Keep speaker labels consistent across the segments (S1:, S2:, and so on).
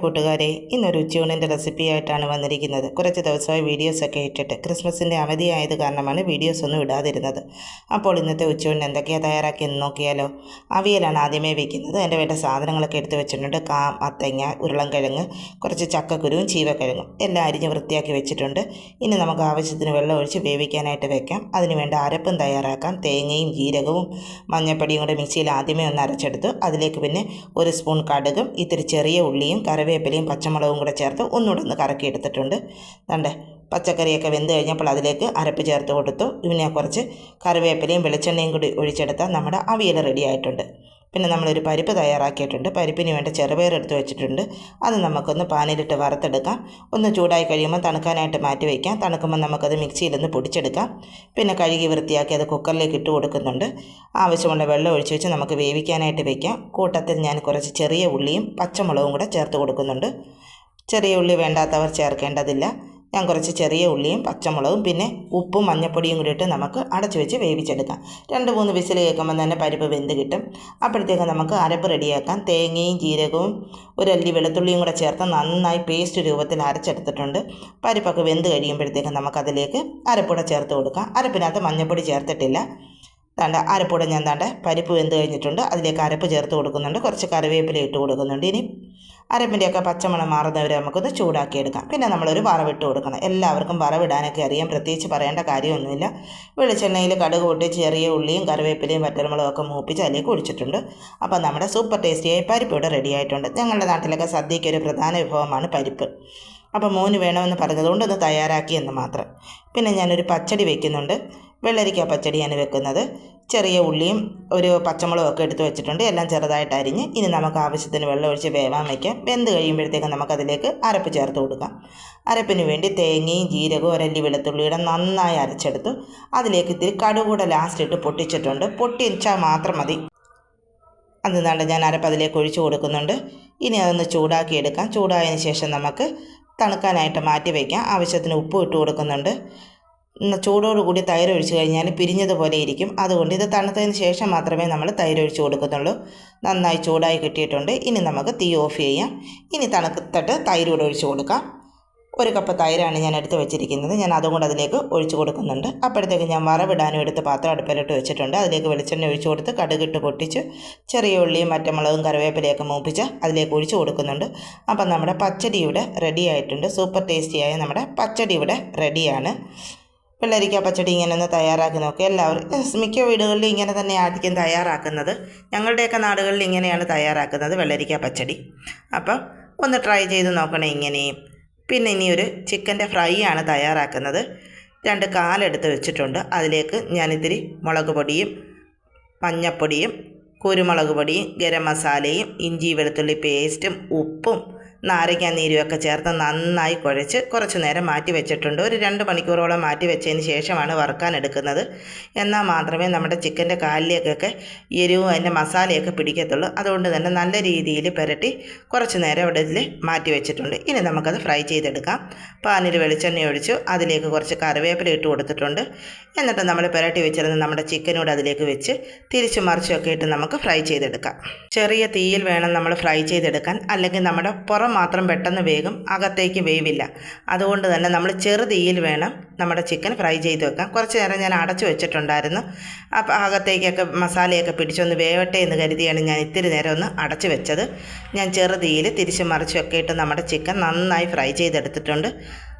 S1: കൂട്ടുകാരെ, ഇന്നൊരു ഉച്ചയൂണിൻ്റെ റെസിപ്പിയായിട്ടാണ് വന്നിരിക്കുന്നത്. കുറച്ച് ദിവസമായി വീഡിയോസൊക്കെ ഇട്ടിട്ട് ക്രിസ്മസിൻ്റെ അവധിയായത് കാരണമാണ് വീഡിയോസൊന്നും ഇടാതിരുന്നത്. അപ്പോൾ ഇന്നത്തെ ഉച്ചയൂണിന് എന്തൊക്കെയാണ് തയ്യാറാക്കിയെന്ന് നോക്കിയാലോ. അവിയലാണ് ആദ്യമേ വയ്ക്കുന്നത്. അതിൻ്റെ വേണ്ട സാധനങ്ങളൊക്കെ എടുത്ത് വെച്ചിട്ടുണ്ട്. മത്തങ്ങ, ഉരുളൻകിഴങ്ങ്, കുറച്ച് ചക്കക്കുരുവും ചീവക്കിഴങ്ങും എല്ലാം അരിഞ്ഞ് വൃത്തിയാക്കി വെച്ചിട്ടുണ്ട്. ഇനി നമുക്ക് ആവശ്യത്തിന് വെള്ളം ഒഴിച്ച് വേവിക്കാനായിട്ട് വെക്കാം. അതിന് വേണ്ട അരപ്പും തയ്യാറാക്കാം. തേങ്ങയും ജീരകവും മഞ്ഞൾപ്പൊടിയും കൂടെ മിക്സിയിൽ ആദ്യമേ ഒന്ന് അരച്ചെടുത്തു. അതിലേക്ക് പിന്നെ ഒരു സ്പൂൺ കടുകും ഇത്തിരി ചെറിയ ഉള്ളിയും കറിവേപ്പിലയും പച്ചമുളകും കൂടെ ചേർത്ത് ഒന്നുകൂടെ ഒന്ന് കറക്കി എടുത്തിട്ടുണ്ട്. കണ്ടേ, പച്ചക്കറിയൊക്കെ വെന്ത് കഴിഞ്ഞപ്പോൾ അതിലേക്ക് അരപ്പ് ചേർത്ത് കൊടുത്തു. പിന്നെ കുറച്ച് കറിവേപ്പിലയും വെളിച്ചെണ്ണയും കൂടി ഒഴിച്ചെടുത്താൽ നമ്മുടെ അവിയൽ റെഡി ആയിട്ടുണ്ട്. പിന്നെ നമ്മളൊരു പരിപ്പ് തയ്യാറാക്കിയിട്ടുണ്ട്. പരിപ്പിന് വേണ്ട ചെറുപയർ എടുത്ത് വെച്ചിട്ടുണ്ട്. അത് നമുക്കൊന്ന് പാനിലിട്ട് വറുത്തെടുക്കാം. ഒന്ന് ചൂടായി കഴിയുമ്പോൾ തണുക്കാനായിട്ട് മാറ്റി വയ്ക്കാം. തണുക്കുമ്പോൾ നമുക്കത് മിക്സിയിലൊന്ന് പൊടിച്ചെടുക്കാം. പിന്നെ കഴുകി വൃത്തിയാക്കി അത് കുക്കറിലേക്ക് ഇട്ട് കൊടുക്കുന്നുണ്ട്. ആവശ്യമുള്ള വെള്ളം ഒഴിച്ച് വെച്ച് നമുക്ക് വേവിക്കാനായിട്ട് വയ്ക്കാം. കൂട്ടത്തിൽ ഞാൻ കുറച്ച് ചെറിയ ഉള്ളിയും പച്ചമുളകും കൂടെ ചേർത്ത് കൊടുക്കുന്നുണ്ട്. ചെറിയ ഉള്ളി വേണ്ടാത്തവർ ചേർക്കേണ്ടതില്ല. ഞാൻ കുറച്ച് ചെറിയ ഉള്ളിയും പച്ചമുളകും പിന്നെ ഉപ്പും മഞ്ഞൾപ്പൊടിയും കൂടി ഇട്ട് നമുക്ക് അടച്ചു വെച്ച് വേവിച്ചെടുക്കാം. 2-3 വിസിൽ കേൾക്കുമ്പോൾ തന്നെ പരിപ്പ് വെന്ത് കിട്ടും. അപ്പോഴത്തേക്ക് നമുക്ക് അരപ്പ് റെഡിയാക്കാം. തേങ്ങയും ജീരകവും ഒരല്ലി വെളുത്തുള്ളിയും കൂടെ ചേർത്ത് നന്നായി പേസ്റ്റ് രൂപത്തിൽ അരച്ചെടുത്തിട്ടുണ്ട്. പരിപ്പൊക്കെ വെന്ത് കഴിയുമ്പോഴത്തേക്ക് നമുക്കതിലേക്ക് അരപ്പൂടെ ചേർത്ത് കൊടുക്കാം. അരപ്പിനകത്ത് മഞ്ഞൾപ്പൊടി ചേർത്തിട്ടില്ല. അരപ്പൂടെ ഞാൻ പരിപ്പ് വെന്ത് കഴിഞ്ഞിട്ടുണ്ട്. അതിലേക്ക് അരപ്പ് ചേർത്ത് കൊടുക്കുന്നുണ്ട്. കുറച്ച് കറിവേപ്പില ഇട്ട് കൊടുക്കുന്നുണ്ട്. ഇനി അരപ്പിൻ്റെയൊക്കെ പച്ചമണം മാറുന്നവരെ നമുക്കൊന്ന് ചൂടാക്കിയെടുക്കാം. പിന്നെ നമ്മളൊരു വറവിട്ട് കൊടുക്കണം. എല്ലാവർക്കും വറവിടാനൊക്കെ അറിയാം, പ്രത്യേകിച്ച് പറയേണ്ട കാര്യമൊന്നുമില്ല. വെളിച്ചെണ്ണയിൽ കടുക് പൊട്ടിച്ച് ചെറിയ ഉള്ളിയും കറിവേപ്പിലയും വറ്റൽമുളകൊക്കെ മൂപ്പിച്ച് അതിലേക്ക് ഒഴിച്ചിട്ടുണ്ട്. അപ്പോൾ നമ്മുടെ സൂപ്പർ ടേസ്റ്റിയായി പരിപ്പ് ഇവിടെ റെഡി ആയിട്ടുണ്ട്. ഞങ്ങളുടെ നാട്ടിലൊക്കെ സദ്യയ്ക്ക് ഒരു പ്രധാന വിഭവമാണ് പരിപ്പ്. അപ്പോൾ മോന് വേണമെന്ന് പറഞ്ഞതുകൊണ്ട് ഒന്ന് തയ്യാറാക്കിയെന്ന് മാത്രം. പിന്നെ ഞാനൊരു പച്ചടി വയ്ക്കുന്നുണ്ട്. വെള്ളരിക്ക പച്ചടിയാണ് വെക്കുന്നത്. ചെറിയ ഉള്ളിയും ഒരു പച്ചമുളകൊക്കെ എടുത്ത് വെച്ചിട്ടുണ്ട്. എല്ലാം ചെറുതായിട്ട് അരിഞ്ഞ് ഇനി നമുക്ക് ആവശ്യത്തിന് വെള്ളം ഒഴിച്ച് വേവാൻ വയ്ക്കാം. വെന്ത് കഴിയുമ്പോഴത്തേക്ക് നമുക്കതിലേക്ക് അരപ്പ് ചേർത്ത് കൊടുക്കാം. അരപ്പിന് വേണ്ടി തേങ്ങയും ജീരകവും ഒരല്ലി വെളുത്തുള്ളിയുടെ നന്നായി അരച്ചെടുത്തു. അതിലേക്ക് ഇത്തിരി കടുക് കൂടെ ലാസ്റ്റ് ഇട്ട് പൊട്ടിച്ചിട്ടുണ്ട്. പൊട്ടിച്ചാൽ മാത്രം മതി. അത് ഞാൻ അരപ്പ് അതിലേക്ക് ഒഴിച്ച് കൊടുക്കുന്നുണ്ട്. ഇനി അതൊന്ന് ചൂടാക്കിയെടുക്കാം. ചൂടായതിന് ശേഷം നമുക്ക് തണുക്കാനായിട്ട് മാറ്റി വയ്ക്കാം. ആവശ്യത്തിന് ഉപ്പ് ഇട്ട് കൊടുക്കുന്നുണ്ട്. ചൂടോടുകൂടി തൈര് ഒഴിച്ച് കഴിഞ്ഞാൽ പിരിഞ്ഞതുപോലെ ഇരിക്കും. അതുകൊണ്ട് ഇത് തണുത്തതിന് ശേഷം മാത്രമേ നമ്മൾ തൈര് ഒഴിച്ച് കൊടുക്കുന്നുള്ളൂ. നന്നായി ചൂടായി കിട്ടിയിട്ടുണ്ട്. ഇനി നമുക്ക് തീ ഓഫ് ചെയ്യാം. ഇനി തണുത്തിട്ട് തൈര് കൂടെ ഒഴിച്ച് കൊടുക്കാം. 1 കപ്പ് തൈരാണ് ഞാൻ എടുത്ത് വെച്ചിരിക്കുന്നത്. ഞാൻ അതും കൂടെ അതിലേക്ക് ഒഴിച്ച് കൊടുക്കുന്നുണ്ട്. അപ്പോഴത്തേക്ക് ഞാൻ വറവിടാനും എടുത്ത് പാത്രം അടുപ്പിലിട്ട് വെച്ചിട്ടുണ്ട്. അതിലേക്ക് വെളിച്ചെണ്ണ ഒഴിച്ച് കൊടുത്ത് കടുകിട്ട് പൊട്ടിച്ച് ചെറിയ ഉള്ളിയും മറ്റമുളകും കറിവേപ്പിലയൊക്കെ മൂപ്പിച്ച് അതിലേക്ക് ഒഴിച്ച് കൊടുക്കുന്നുണ്ട്. അപ്പം നമ്മുടെ പച്ചടി ഇവിടെ റെഡി ആയിട്ടുണ്ട്. സൂപ്പർ ടേസ്റ്റിയായ നമ്മുടെ പച്ചടി ഇവിടെ റെഡിയാണ്. വെള്ളരിക്ക പച്ചടി ഇങ്ങനെ ഒന്ന് തയ്യാറാക്കി നോക്കുക. എല്ലാവരും മിക്ക വീടുകളിലും ഇങ്ങനെ തന്നെ ആയിരിക്കും തയ്യാറാക്കുന്നത്. ഞങ്ങളുടെയൊക്കെ നാടുകളിൽ ഇങ്ങനെയാണ് തയ്യാറാക്കുന്നത് വെള്ളരിക്ക പച്ചടി. അപ്പോൾ ഒന്ന് ട്രൈ ചെയ്ത് നോക്കണേ ഇങ്ങനെയും. പിന്നെ ഇനി ഒരു ചിക്കൻ്റെ ഫ്രൈ ആണ് തയ്യാറാക്കുന്നത്. 2 കാലെടുത്ത് വെച്ചിട്ടുണ്ട്. അതിലേക്ക് ഞാനിത്തിരി മുളക് പൊടിയും മഞ്ഞൾപ്പൊടിയും കുരുമുളക് പൊടിയും ഗരം മസാലയും ഇഞ്ചി വെളുത്തുള്ളി പേസ്റ്റും ഉപ്പും നാരങ്ങ നീരുമൊക്കെ ചേർത്ത് നന്നായി കുഴച്ച് കുറച്ച് നേരം മാറ്റി വെച്ചിട്ടുണ്ട്. ഒരു 2 മണിക്കൂറോളം മാറ്റി വെച്ചതിന് ശേഷമാണ് വറുക്കാൻ എടുക്കുന്നത്. എന്നാൽ മാത്രമേ നമ്മുടെ ചിക്കൻ്റെ കാലിലേക്കൊക്കെ എരിവും അതിൻ്റെ മസാലയൊക്കെ പിടിക്കത്തുള്ളൂ. അതുകൊണ്ട് തന്നെ നല്ല രീതിയിൽ പുരട്ടി കുറച്ച് നേരം അവിടെ മാറ്റി വെച്ചിട്ടുണ്ട്. ഇനി നമുക്കത് ഫ്രൈ ചെയ്തെടുക്കാം. പാനിൽ വെളിച്ചെണ്ണ ഒഴിച്ചു. അതിലേക്ക് കുറച്ച് കറിവേപ്പില ഇട്ട് കൊടുത്തിട്ടുണ്ട്. എന്നിട്ട് നമ്മൾ പുരട്ടി വെച്ചിരുന്ന നമ്മുടെ ചിക്കനോട് അതിലേക്ക് വെച്ച് തിരിച്ചു മറിച്ചൊക്കെ ഇട്ട് നമുക്ക് ഫ്രൈ ചെയ്തെടുക്കാം. ചെറിയ തീയിൽ വേണം നമ്മൾ ഫ്രൈ ചെയ്തെടുക്കാൻ, അല്ലെങ്കിൽ നമ്മുടെ പുറം മാത്രം പെട്ടെന്ന് വേഗം, അകത്തേക്ക് വേവില്ല. അതുകൊണ്ട് തന്നെ നമ്മൾ ചെറു തീയിൽ വേണം നമ്മുടെ ചിക്കൻ ഫ്രൈ ചെയ്ത് വെക്കാം. കുറച്ച് നേരം ഞാൻ അടച്ചു വെച്ചിട്ടുണ്ടായിരുന്നു. അപ്പോൾ അകത്തേക്കൊക്കെ മസാലയൊക്കെ പിടിച്ചൊന്ന് വേവട്ടെ എന്ന് കരുതിയാണ് ഞാൻ ഇത്തിരി നേരം ഒന്ന് അടച്ചു വെച്ചത്. ഞാൻ ചെറു തീയിൽ തിരിച്ച് മറിച്ചൊക്കെ ഇട്ട് നമ്മുടെ ചിക്കൻ നന്നായി ഫ്രൈ ചെയ്തെടുത്തിട്ടുണ്ട്.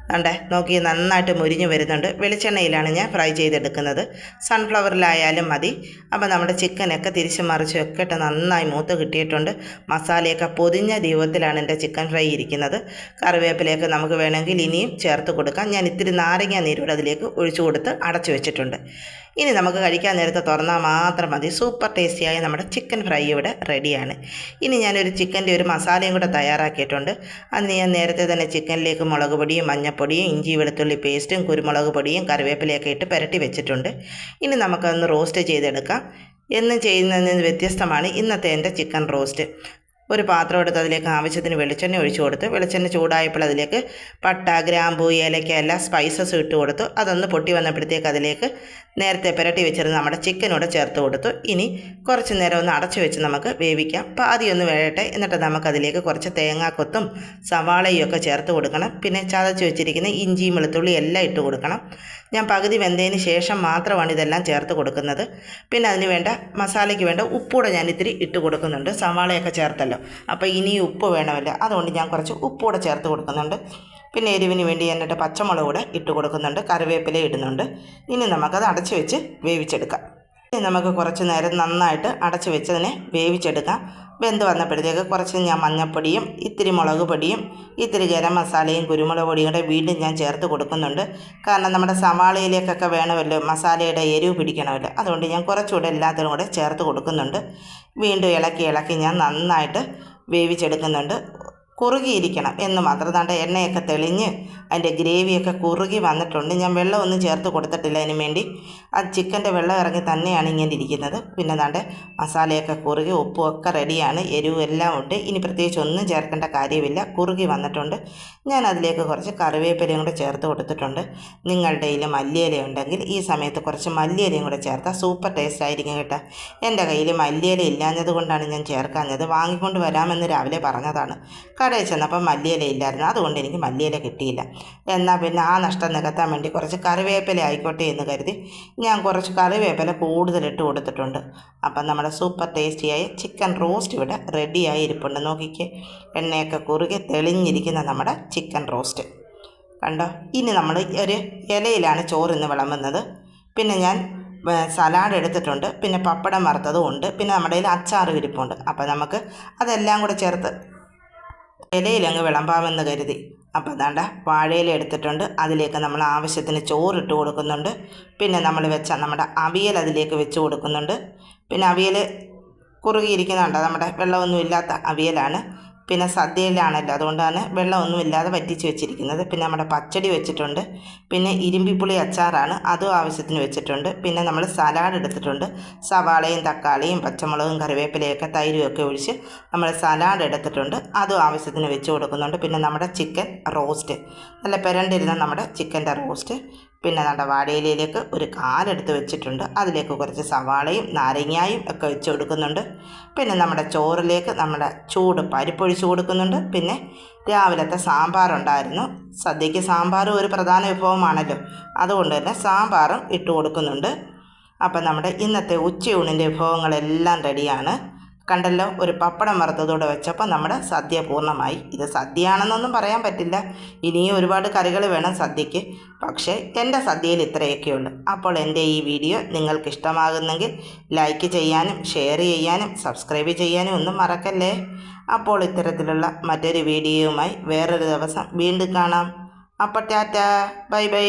S1: നോക്കി നന്നായിട്ട് മുരിഞ്ഞ് വരുന്നുണ്ട്. വെളിച്ചെണ്ണയിലാണ് ഞാൻ ഫ്രൈ ചെയ്തെടുക്കുന്നത്. സൺഫ്ലവറിലായാലും മതി. അപ്പോൾ നമ്മുടെ ചിക്കനൊക്കെ തിരിച്ച് മറിച്ചൊക്കെ ഇട്ട് നന്നായി മൂത്ത് കിട്ടിയിട്ടുണ്ട്. മസാലയൊക്കെ പൊതിഞ്ഞ രൂപത്തിലാണ് എൻ്റെ ചിക്കൻ ഫ്രൈ ഇരിക്കുന്നത്. കറിവേപ്പിലയൊക്കെ നമുക്ക് വേണമെങ്കിൽ ഇനിയും ചേർത്ത് കൊടുക്കാം. ഞാൻ ഇത്തിരി നാരങ്ങ നീരോടെ അതിലേക്ക് ഒഴിച്ചു കൊടുത്ത് അടച്ചു വെച്ചിട്ടുണ്ട്. ഇനി നമുക്ക് കഴിക്കാൻ നേരത്തെ തുറന്നാൽ മാത്രം മതി. സൂപ്പർ ടേസ്റ്റിയായ നമ്മുടെ ചിക്കൻ ഫ്രൈ ഇവിടെ റെഡിയാണ്. ഇനി ഞാനൊരു ചിക്കൻ്റെ ഒരു മസാലയും കൂടെ തയ്യാറാക്കിയിട്ടുണ്ട്. അതിന് ഞാൻ നേരത്തെ തന്നെ ചിക്കനിലേക്ക് മുളക് പൊടിയും മഞ്ഞൾപ്പൊടിയും ഇഞ്ചി വെളുത്തുള്ളി പേസ്റ്റും കുരുമുളക് പൊടിയും കറിവേപ്പിലയൊക്കെ ഇട്ട് പുരട്ടി വെച്ചിട്ടുണ്ട്. ഇനി നമുക്കതൊന്ന് റോസ്റ്റ് ചെയ്തെടുക്കാം. എന്നും ചെയ്യുന്നതിന് വ്യത്യസ്തമാണ് ഇന്നത്തെ എൻ്റെ ചിക്കൻ റോസ്റ്റ്. ഒരു പാത്രം എടുത്ത് അതിലേക്ക് ആവശ്യത്തിന് വെളിച്ചെണ്ണ ഒഴിച്ചു കൊടുത്ത് വെളിച്ചെണ്ണ ചൂടായപ്പോൾ അതിലേക്ക് പട്ട, ഗ്രാമ്പൂ, ഏലക്ക എല്ലാ സ്പൈസസും ഇട്ട് കൊടുത്തു. അതൊന്ന് പൊട്ടി വന്നപ്പോഴത്തേക്ക് അതിലേക്ക് നേരത്തെ പുരട്ടി വെച്ചിരുന്ന നമ്മുടെ ചിക്കനൂടെ ചേർത്ത് കൊടുത്തു. ഇനി കുറച്ച് നേരം ഒന്ന് അടച്ചു വെച്ച് നമുക്ക് വേവിക്കാം. പാതിയൊന്ന് വേകട്ടെ. എന്നിട്ട് നമുക്കതിലേക്ക് കുറച്ച് തേങ്ങാക്കൊത്തും സവാളയും ഒക്കെ ചേർത്ത് കൊടുക്കണം. പിന്നെ ചതച്ച് വെച്ചിരിക്കുന്ന ഇഞ്ചിയും വെളുത്തുള്ളി എല്ലാം ഇട്ട് കൊടുക്കണം. ഞാൻ പകുതി വെന്തതിന് ശേഷം മാത്രമാണ് ഇതെല്ലാം ചേർത്ത് കൊടുക്കുന്നത്. പിന്നെ അതിന് വേണ്ട മസാലയ്ക്ക് വേണ്ട ഉപ്പൂടെ ഞാൻ ഇത്തിരി ഇട്ട് കൊടുക്കുന്നുണ്ട്. സവാളയൊക്കെ ചേർത്തല്ലോ, അപ്പോൾ ഇനി ഉപ്പ് വേണമല്ലോ, അതുകൊണ്ട് ഞാൻ കുറച്ച് ഉപ്പൂടെ ചേർത്ത് കൊടുക്കുന്നുണ്ട്. പിന്നെ എരിവിന് വേണ്ടി എന്നിട്ട് പച്ചമുളക് കൂടെ ഇട്ട് കൊടുക്കുന്നുണ്ട്, കറിവേപ്പില ഇടുന്നുണ്ട്. ഇനി നമുക്കത് അടച്ചു വെച്ച് വേവിച്ചെടുക്കാം. ഇനി നമുക്ക് കുറച്ച് നേരം നന്നായിട്ട് അടച്ചു വെച്ചതിനെ വേവിച്ചെടുക്കാം. വെന്ത് വന്നപ്പോഴത്തേക്ക് കുറച്ച് ഞാൻ മഞ്ഞൾപ്പൊടിയും ഇത്തിരി മുളക് പൊടിയും ഇത്തിരി ഗരം മസാലയും കുരുമുളക് പൊടിയും കൂടെ വീണ്ടും ഞാൻ ചേർത്ത് കൊടുക്കുന്നുണ്ട്. കാരണം നമ്മുടെ സവാളയിലേക്കൊക്കെ വേണമല്ലോ മസാലയുടെ എരിവ് പിടിക്കണമല്ലോ, അതുകൊണ്ട് ഞാൻ കുറച്ചുകൂടെ എല്ലാത്തിനും കൂടെ ചേർത്ത് കൊടുക്കുന്നുണ്ട്. വീണ്ടും ഇളക്കി ഞാൻ നന്നായിട്ട് വേവിച്ചെടുക്കുന്നുണ്ട്. കുറുകിയിരിക്കണം എന്ന് മാത്രം. ദാണ്ട് എണ്ണയൊക്കെ തെളിഞ്ഞ് അതിൻ്റെ ഗ്രേവിയൊക്കെ കുറുകി വന്നിട്ടുണ്ട്. ഞാൻ വെള്ളമൊന്നും ചേർത്ത് കൊടുത്തിട്ടില്ല അതിന് വേണ്ടി. ആ ചിക്കൻ്റെ വെള്ളം ഇറങ്ങി തന്നെയാണ് ഇങ്ങനെ ഇരിക്കുന്നത്. പിന്നെ ദാണ്ട് മസാലയൊക്കെ കുറുകി ഉപ്പുമൊക്കെ റെഡിയാണ്, എരിവും എല്ലാം ഉണ്ട്. ഇനി പ്രത്യേകിച്ച് ഒന്നും ചേർക്കേണ്ട കാര്യമില്ല. കുറുകി വന്നിട്ടുണ്ട്. ഞാൻ അതിലേക്ക് കുറച്ച് കറിവേപ്പിലയും കൂടെ ചേർത്ത് കൊടുത്തിട്ടുണ്ട്. നിങ്ങളുടെ കയ്യിൽ മല്ലിയില ഉണ്ടെങ്കിൽ ഈ സമയത്ത് കുറച്ച് മല്ലിയിലയും കൂടെ ചേർത്താൽ സൂപ്പർ ടേസ്റ്റ് ആയിരിക്കും കേട്ടോ. എൻ്റെ കയ്യിൽ മല്ലിയില ഇല്ലാഞ്ഞത് കൊണ്ടാണ് ഞാൻ ചേർക്കാഞ്ഞത്. വാങ്ങിക്കൊണ്ട് വരാമെന്ന് രാവിലെ പറഞ്ഞതാണ്. കടയിൽ ചെന്നപ്പോൾ മല്ലിയില ഇല്ലായിരുന്നു, അതുകൊണ്ട് എനിക്ക് മല്ലിയില കിട്ടിയില്ല. എന്നാൽ പിന്നെ ആ നഷ്ടം നികത്താൻ വേണ്ടി കുറച്ച് കറിവേപ്പില ആയിക്കോട്ടെ എന്ന് കരുതി ഞാൻ കുറച്ച് കറിവേപ്പില കൂടുതലിട്ട് കൊടുത്തിട്ടുണ്ട്. അപ്പം നമ്മുടെ സൂപ്പർ ടേസ്റ്റിയായ ചിക്കൻ റോസ്റ്റ് ഇവിടെ റെഡിയായി ഇരിപ്പുണ്ട്. നോക്കിക്കേ, എണ്ണയൊക്കെ കുറുകെ തെളിഞ്ഞിരിക്കുന്ന നമ്മുടെ ചിക്കൻ റോസ്റ്റ് കണ്ടോ. ഇനി നമ്മൾ ഒരു ഇലയിലാണ് ചോറിന്ന് വിളമ്പുന്നത്. പിന്നെ ഞാൻ സലാഡ് എടുത്തിട്ടുണ്ട്, പിന്നെ പപ്പടം വറുത്തതും ഉണ്ട്, പിന്നെ നമ്മുടെ കയ്യിൽ അച്ചാർ ഇരിപ്പുണ്ട്. അപ്പോൾ നമുക്ക് അതെല്ലാം കൂടെ ചേർത്ത് ഇലയിലങ്ങ് വിളമ്പാമെന്ന് കരുതി. അപ്പോൾ അതാണ്ട വാഴയില എടുത്തിട്ടുണ്ട്. അതിലേക്ക് നമ്മൾ ആവശ്യത്തിന് ചോറിട്ട് കൊടുക്കുന്നുണ്ട്. പിന്നെ നമ്മൾ വെച്ച നമ്മുടെ അവിയൽ അതിലേക്ക് വെച്ച് കൊടുക്കുന്നുണ്ട്. പിന്നെ അവിയൽ കുറുകിയിരിക്കുന്നുണ്ട്, നമ്മുടെ വെള്ളമൊന്നും ഇല്ലാത്ത അവിയലാണ്. പിന്നെ സദ്യയിലാണല്ലോ, അതുകൊണ്ടാണ് വെള്ളമൊന്നും ഇല്ലാതെ വറ്റിച്ച് വെച്ചിരിക്കുന്നത്. പിന്നെ നമ്മുടെ പച്ചടി വെച്ചിട്ടുണ്ട്. പിന്നെ ഇരുമ്പിപ്പുളി അച്ചാറാണ്, അതും ആവശ്യത്തിന് വെച്ചിട്ടുണ്ട്. പിന്നെ നമ്മൾ സലാഡ് എടുത്തിട്ടുണ്ട്. സവാളയും തക്കാളിയും പച്ചമുളകും കറിവേപ്പിലയൊക്കെ തൈരും ഒക്കെ ഒഴിച്ച് നമ്മൾ സലാഡ് എടുത്തിട്ടുണ്ട്, അതും ആവശ്യത്തിന് വെച്ച് കൊടുക്കുന്നുണ്ട്. പിന്നെ നമ്മുടെ ചിക്കൻ റോസ്റ്റ്, നല്ല പെരണ്ടിരുന്ന നമ്മുടെ ചിക്കൻ്റെ റോസ്റ്റ്. പിന്നെ നമ്മുടെ വാഴയിലയിലേക്ക് ഒരു കാലെടുത്ത് വെച്ചിട്ടുണ്ട്. അതിലേക്ക് കുറച്ച് സവാളയും നാരങ്ങായും ഒക്കെ വെച്ച് കൊടുക്കുന്നുണ്ട്. പിന്നെ നമ്മുടെ ചോറിലേക്ക് നമ്മുടെ ചൂട് പരിപ്പൊഴിച്ച് കൊടുക്കുന്നുണ്ട്. പിന്നെ രാവിലത്തെ സാമ്പാറുണ്ടായിരുന്നു. സദ്യയ്ക്ക് സാമ്പാറും ഒരു പ്രധാന വിഭവമാണല്ലോ, അതുകൊണ്ട് തന്നെ സാമ്പാറും ഇട്ട് കൊടുക്കുന്നുണ്ട്. അപ്പം നമ്മുടെ ഇന്നത്തെ ഉച്ചയൂണിൻ്റെ വിഭവങ്ങളെല്ലാം റെഡിയാണ്. കണ്ടല്ലോ, ഒരു പപ്പടം വറുത്തതോടെ വെച്ചപ്പോൾ നമ്മുടെ സദ്യ പൂർണ്ണമായി. ഇത് സദ്യയാണെന്നൊന്നും പറയാൻ പറ്റില്ല, ഇനിയും ഒരുപാട് കറികൾ വേണം സദ്യയ്ക്ക്. പക്ഷേ എൻ്റെ സദ്യയിൽ ഇത്രയൊക്കെയുള്ളൂ. അപ്പോൾ എൻ്റെ ഈ വീഡിയോ നിങ്ങൾക്ക് ഇഷ്ടമാകുന്നെങ്കിൽ ലൈക്ക് ചെയ്യാനും ഷെയർ ചെയ്യാനും സബ്സ്ക്രൈബ് ചെയ്യാനും ഒന്നും മറക്കല്ലേ. അപ്പോൾ ഇത്തരത്തിലുള്ള മറ്റൊരു വീഡിയോയുമായി വേറൊരു ദിവസം വീണ്ടും കാണാം. അപ്പോൾ ടാറ്റാ, ബൈ ബൈ.